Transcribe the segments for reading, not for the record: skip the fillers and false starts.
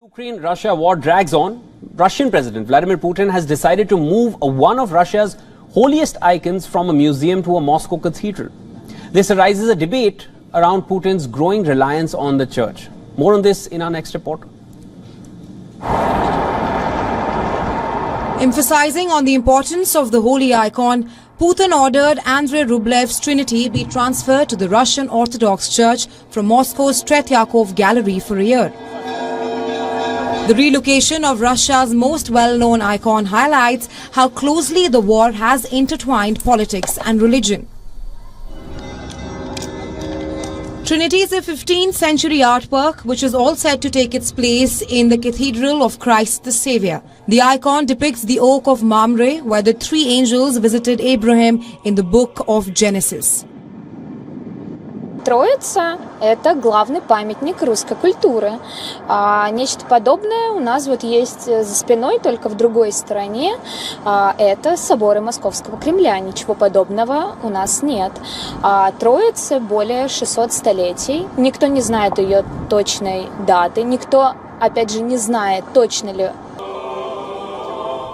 Ukraine-Russia war drags on. Russian President Vladimir Putin has decided to move one of Russia's holiest icons from a museum to a Moscow cathedral. This arises a debate around Putin's growing reliance on the church. More on this in our next report. Emphasizing on the importance of the holy icon, Putin ordered Andrei Rublev's Trinity be transferred to the Russian Orthodox Church from Moscow's Tretyakov Gallery for a year. The relocation of Russia's most well-known icon highlights how closely the war has intertwined politics and religion. Trinity is a 15th century artwork which is all set to take its place in the Cathedral of Christ the Saviour. The icon depicts the Oak of Mamre, where the three angels visited Abraham in the book of Genesis. Троица – это главный памятник русской культуры. Нечто подобное у нас вот есть за спиной, только в другой стороне. Это соборы Московского Кремля. Ничего подобного у нас нет. Троице более 600 столетий. Никто не знает ее точной даты. Никто, опять же, не знает, точно ли.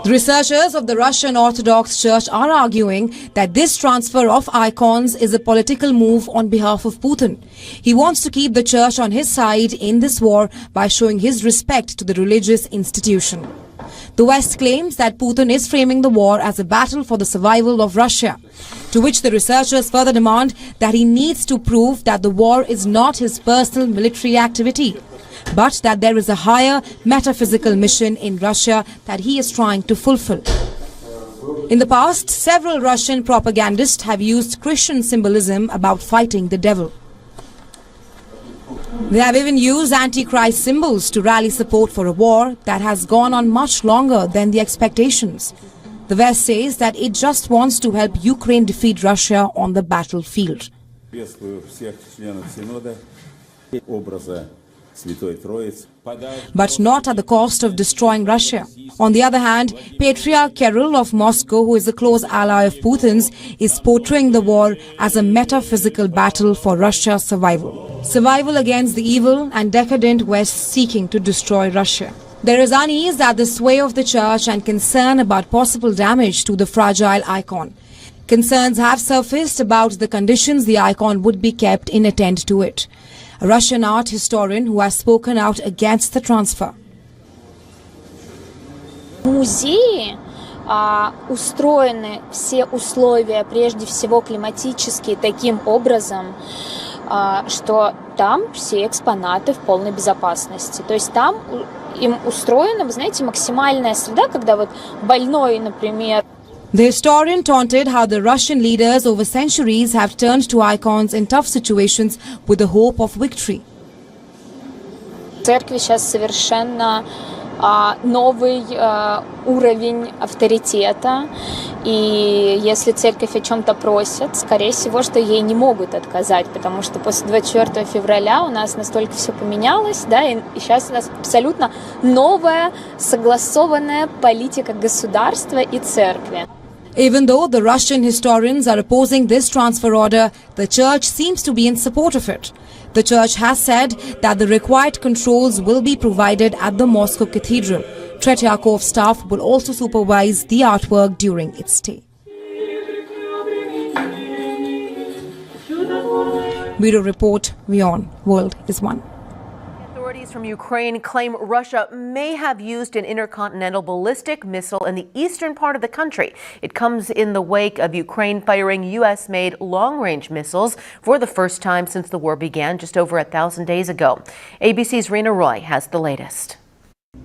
The researchers of the Russian Orthodox Church are arguing that this transfer of icons is a political move on behalf of Putin. He wants to keep the church on his side in this war by showing his respect to the religious institution. The West claims that Putin is framing the war as a battle for the survival of Russia, to which the researchers further demand that he needs to prove that the war is not his personal military activity, but that there is a higher metaphysical mission in Russia that he is trying to fulfill. In the past, several Russian propagandists have used Christian symbolism about fighting the devil. They have even used Antichrist symbols to rally support for a war that has gone on much longer than the expectations. The West says that it just wants to help Ukraine defeat Russia on the battlefield. But not at the cost of destroying Russia. On the other hand, Patriarch Kirill of Moscow, who is a close ally of Putin's, is portraying the war as a metaphysical battle for Russia's survival. Survival against the evil and decadent West seeking to destroy Russia. There is unease at the sway of the church and concern about possible damage to the fragile icon. Concerns have surfaced about the conditions the icon would be kept in attend to it. A Russian art historian who has spoken out against the transfer. Музеи устроены все условия, прежде всего климатические, таким образом, что там все экспонаты в полной безопасности. То есть там им устроена, вы знаете, максимальная среда, когда вот больной, например. The historian taunted how the Russian leaders over centuries have turned to icons in tough situations with the hope of victory. Церкви сейчас совершенно новый уровень авторитета, и если церковь о чем-то просит, скорее всего, что ей не могут отказать, потому что после 24 февраля у нас настолько все поменялось, да, и сейчас у нас абсолютно новая согласованная политика государства и церкви. Even though the Russian historians are opposing this transfer order, the church seems to be in support of it. The church has said that the required controls will be provided at the Moscow Cathedral. Tretyakov staff will also supervise the artwork during its stay. Bureau Report, WION, World is One. Authorities from Ukraine claim Russia may have used an intercontinental ballistic missile in the eastern part of the country. It comes in the wake of Ukraine firing U.S.-made long-range missiles for the first time since the war began just over 1,000 days ago. ABC's Rena Roy has the latest.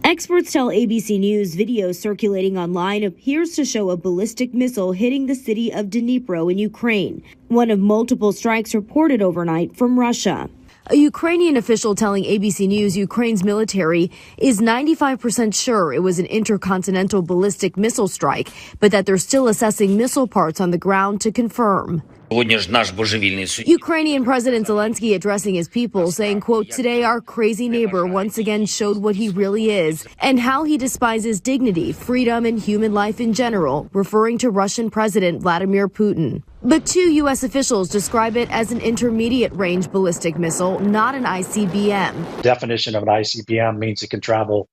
Experts tell ABC News video circulating online appears to show a ballistic missile hitting the city of Dnipro in Ukraine, one of multiple strikes reported overnight from Russia. A Ukrainian official telling ABC News Ukraine's military is 95% sure it was an intercontinental ballistic missile strike, but that they're still assessing missile parts on the ground to confirm. Ukrainian President Zelensky addressing his people saying, quote, "Today our crazy neighbor once again showed what he really is and how he despises dignity, freedom, and human life in general," referring to Russian President Vladimir Putin. But two U.S. officials describe it as an intermediate-range ballistic missile, not an ICBM. Definition of an ICBM means it can travel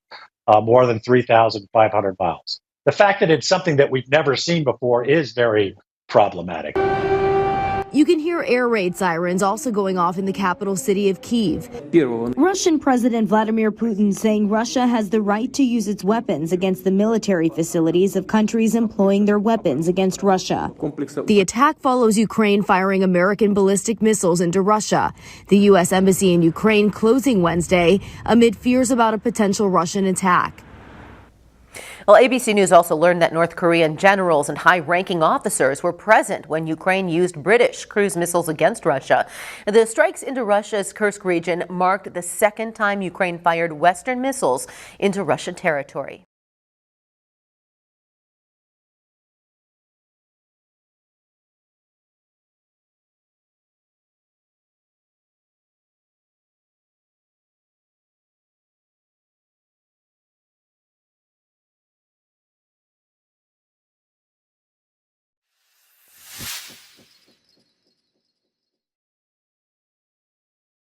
more than 3,500 miles. The fact that it's something that we've never seen before is very problematic. You can hear air raid sirens also going off in the capital city of Kyiv. Russian President Vladimir Putin saying Russia has the right to use its weapons against the military facilities of countries employing their weapons against Russia. The attack follows Ukraine firing American ballistic missiles into Russia. The U.S. Embassy in Ukraine closing Wednesday amid fears about a potential Russian attack. Well, ABC News also learned that North Korean generals and high-ranking officers were present when Ukraine used British cruise missiles against Russia. The strikes into Russia's Kursk region marked the second time Ukraine fired Western missiles into Russian territory.